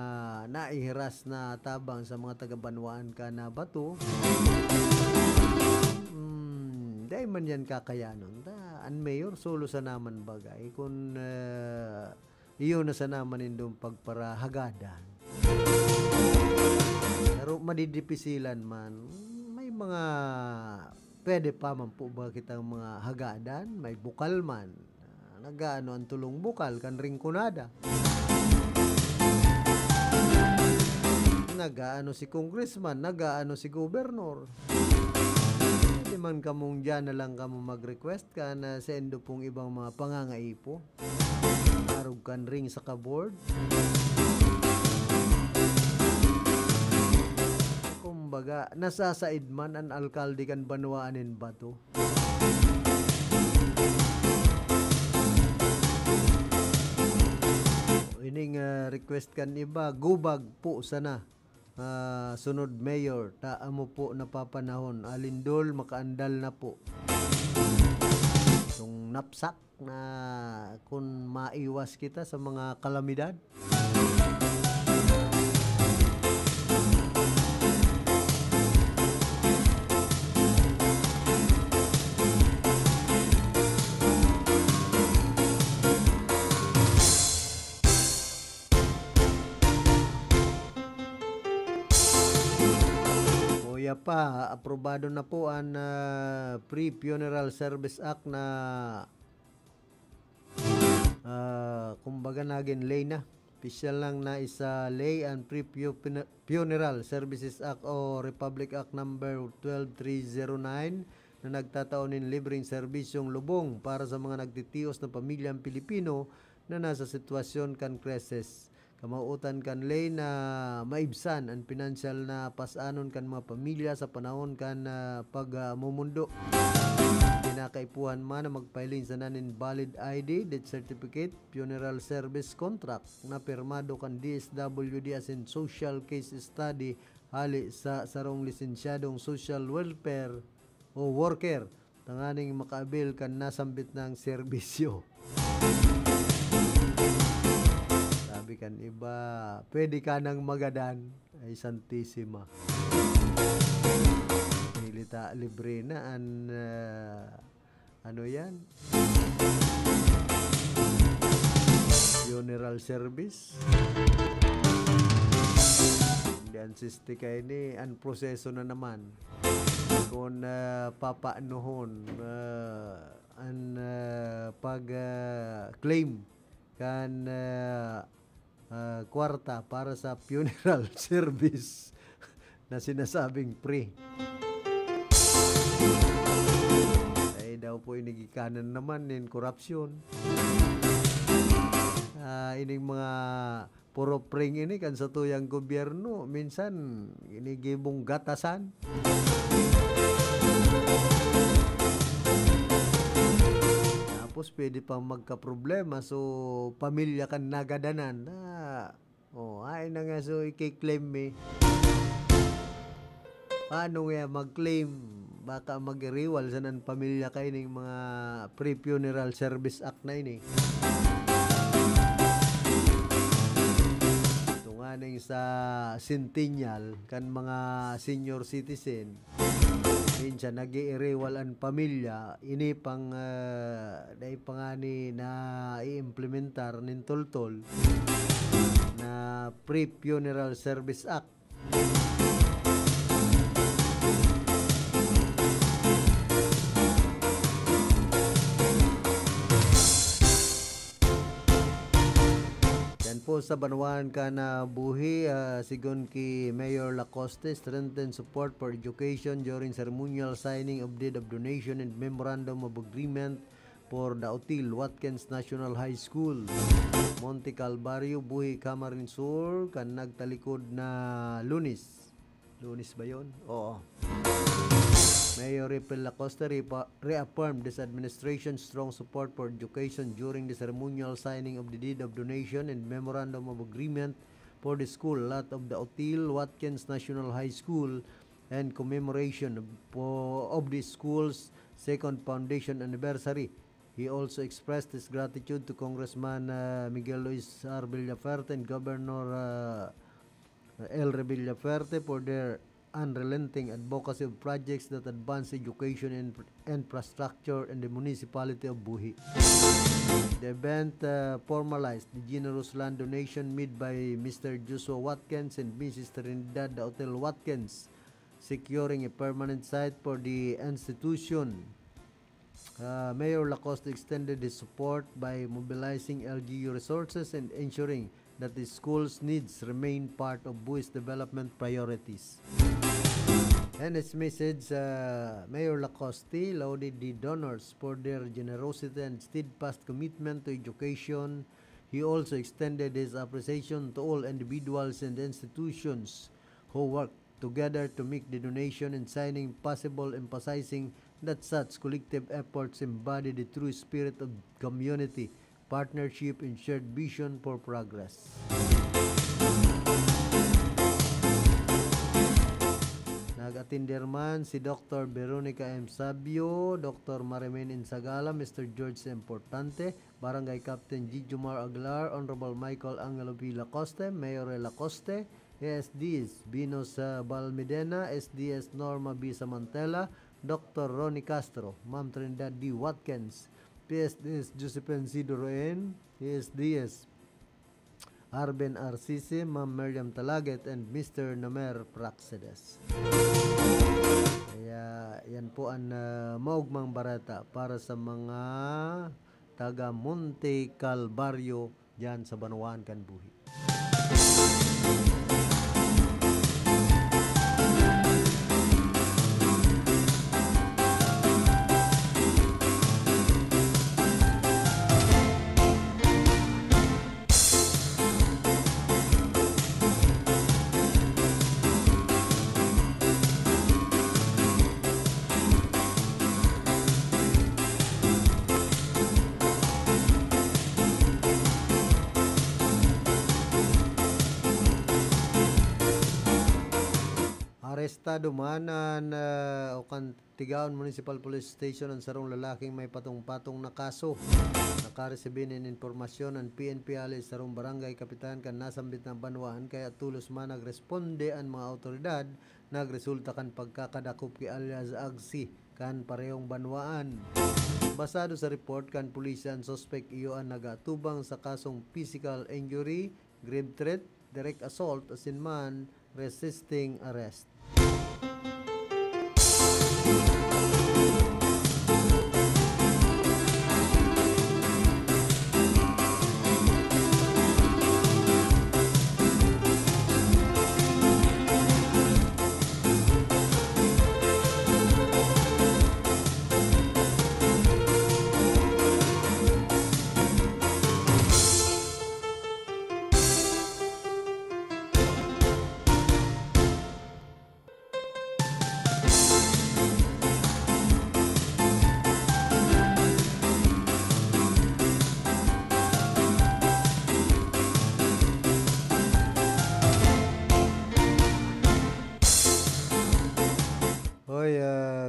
naihiras na tabang sa mga taga-Banwaan ka na bato. Dahil man yan kakayanon. Ang mayor, solo sa naman bagay. Kung iyon na sa naman indong pagparahagadan. Pero madidipisilan man, may mga pwede pa man po ba kitang mga hagadan, may bukal man. Nagaano ang tulong bukal, kan ringkunada. Nagaano si congressman, nagaano si gobernador. Hindi man kamong dyan na lang kamo mag-request ka na sendo pong ibang mga pangangaipo. Arog kan ring sa kaboard. Kumbaga, nasasaid man ang alkalde kan Banwaanin bato. Ining request kan iba, gubag po sana. Sunod mayor, taamo po napapanahon. Alindol, makaandal na po. Itong napsak na kung maiwas kita sa mga kalamidad. Kuya pa, aprobado na po ang Pre-Funeral Service Act na kumbaga naging lay na. Official lang na isa Lay and Pre-Funeral Services Act o Republic Act number 12309 na nagtataonin libreng serbisyong lubong para sa mga nagtitios na pamilyang Pilipino na nasa sitwasyon kan krisis. Kamauutan kan lay na maibsan ang financial na pasanon kan mga pamilya sa panahon kan pagmumundo. Kinakaipuhan man na magpailin sa nanin valid ID, death certificate, funeral service contract na pirmado kan DSWD as in social case study hali sa sarong lisensyadong social welfare o worker tanganing makaabil kan nasambit ng serbisyo. Sabi kan iba, pwede ka nang magadan ay Santissima. Milita libre na ano yan? Funeral service. Hindi ang sistika ini, ang proseso na naman. Kung papaanuhon ang pag-claim kan kwarta para sa funeral service na sinasabing free. Ay daw po inigikanan naman in corruption. Ining mga puro pring ini kan sa tuyang gobyerno minsan inigibong gatasan. Tapos pwede pang magka-problema so pamilya kan nagadanan ay na nga so i-claim me. Paano nga mag-claim? Baka mag-rewal sa nan pamilya kayo ng mga pre-funeral service act na ini. Ito nga ning sa Centennial kan mga senior citizen minsan nag-i-rewal ang pamilya ini pang dahil pangani na i-implementar nin toltol na pre-funeral service act. Po sa Banwan ka na buhi sigon ki Mayor Lacoste strengthen support for education during ceremonial signing of deed of donation and memorandum of agreement for the Otil Watkins National High School. Monte Calvario buhi Camarines Sur kan nagtalikod na Lunes ba yon? Oo. Mayor Ripel Lacoste reaffirmed this administration's strong support for education during the ceremonial signing of the deed of donation and memorandum of agreement for the school lot of the Otil Watkins National High School and commemoration of the school's second foundation anniversary. He also expressed his gratitude to Congressman Miguel Luis R. Villaferte and Governor El Villaferte for their unrelenting advocacy of projects that advance education and infrastructure in the municipality of Buhi. The event formalized the generous land donation made by Mr. Joshua Watkins and Mrs. Trinidad Hotel Watkins, securing a permanent site for the institution. Mayor Lacoste extended his support by mobilizing LGU resources and ensuring that the school's needs remain part of Buhi's development priorities. And its message, Mayor Lacoste lauded the donors for their generosity and steadfast commitment to education. He also extended his appreciation to all individuals and institutions who worked together to make the donation and signing possible, emphasizing that such collective efforts embody the true spirit of community, partnership, and shared vision for progress. Nag-attender man si Dr. Veronica M. Sabio, Dr. Marimen Insagala, Mr. George Importante, Barangay Captain G. Jumar Aguilar, Honorable Michael Angelo P. Lacoste, Mayor Lacoste, ASDs Binos Balmedena, SDS Norma B. Samantela, Dr. Ronnie Castro, Ma'am Trinidad D. Watkins, PSDs Josephine C. Doroen, PSDs Arben Arcisi, Ma'am Miriam Talaget, and Mr. Namer Praxedes. Kaya yan po ang maugmang barata para sa mga taga Monte Calvario dyan sa Banwan Kanbuhi. suspektado man o kan Tigaon Municipal Police Station ang sarong lalaking may patong-patong na kaso. Nakaresibin in informasyon ang PNP alis sarong barangay kapitan kan nasambit ng banwaan kaya tulos man nagresponde ang mga otoridad nagresulta kan pagkakadakop ki alias Agsi kan parehong banwaan. Basado sa report kan pulisya ang suspect iyo ang nagatubang sa kasong physical injury, grave threat, direct assault asin man resisting arrest.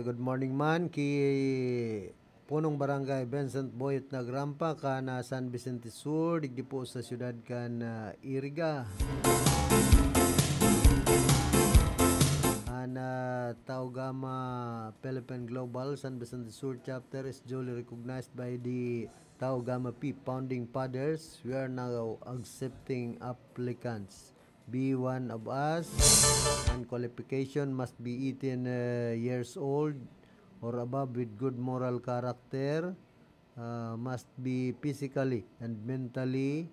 Good morning man ki punong barangay Vincent Boyet Nagrampa kana San Vicente Sur digdi po sa syudad kan Iriga. Ana Taugama Philippine Global San Vicente Sur chapter is duly recognized by the Taugama P founding fathers. We are now accepting applicants. Be one of us, and qualification must be 18 years old or above with good moral character, must be physically and mentally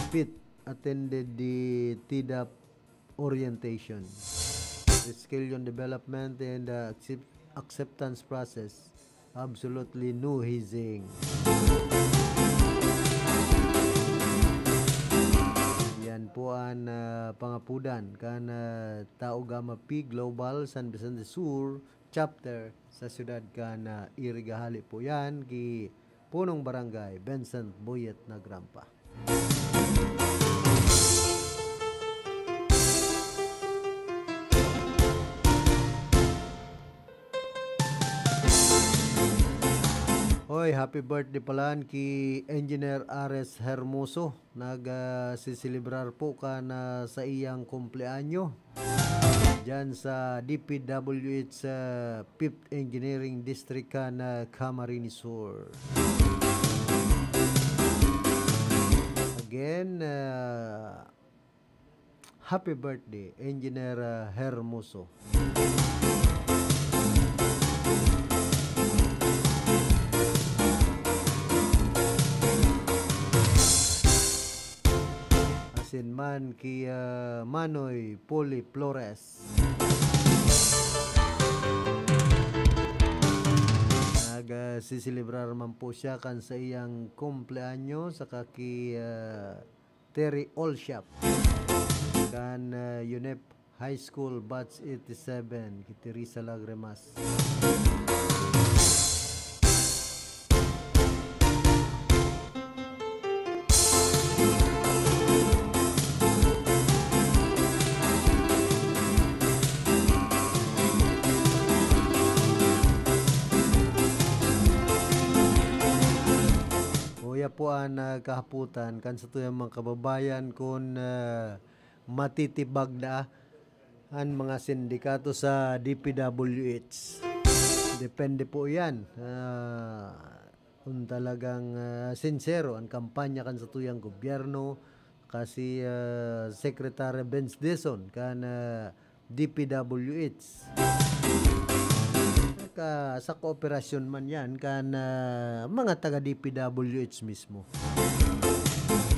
fit, attended the TDAP orientation, the skill on development and the acceptance process, absolutely no hazing. Yan po ang pangapudan kan Taugama P Global San Vicente Sur chapter sa siyudad kan Iriga. Hali po yan ki punong barangay Vincent Boyet Nagrampa. Hoy, happy birthday pala ki Engineer Ares Hermoso. Nagsisilibrar po ka na sa iyang kumpleanyo dyan sa DPWH 5th Engineering District ka na Camarines Sur. Again, happy birthday Engineer Hermoso. Man ki Manoy Poli Flores. Nagsisilibrar man po siya kan sa iyang kumpleanyo sa kaki Terry Olshap kan UNEP High School Batch 87 ki Teresa Lagremas. Po ang kahaputan kan sa tuyang mga kababayan kung matitibag na ang mga sindikato sa DPWH. Depende po yan kung talagang sincero ang kampanya kan sa tuyang gobyerno kasi Secretary Benz Dizon kan DPWH. Sa kooperasyon man yan kan mga taga DPWH mismo.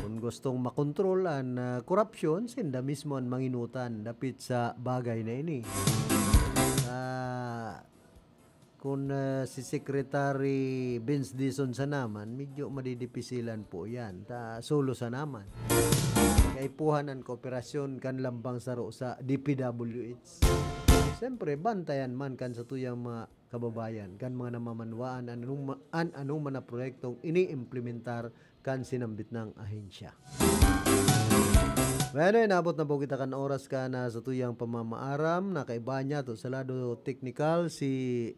Kung gustong makontrol ang korupsyon, sinda mismo ang manginutan dapit sa bagay na ini. Kung si Secretary Vince Dizon sa naman, medyo madidipisilan po yan. Solo sa naman. Kaipuhan ang kooperasyon kan lambang saro sa DPWH. Siyempre, bantayan man kan sa tuyang mga kababayan, kan mga namamanwaan anong mga proyektong ini-implementar kan sinambit ng ahensya. Bueno, inabot na po kita kan oras ka na sa tuyang pamamaaram. Nakaiba niya to sa lado technical si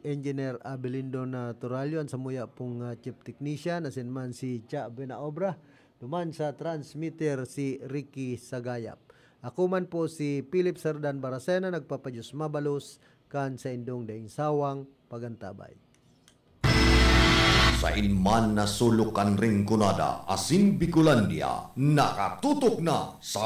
Engineer Abelindo Naturalio ang samuya pong chief technician asin man si Cha Benaobra. Duman sa transmitter si Ricky Sagayap. Ako man po si Philip Sardan Baracena nagpapadyos mabalos kan sa indong daing sawang pagantabay. Sa inman na sulukan ring kunada, asin Bicolandia, nakatutok na sa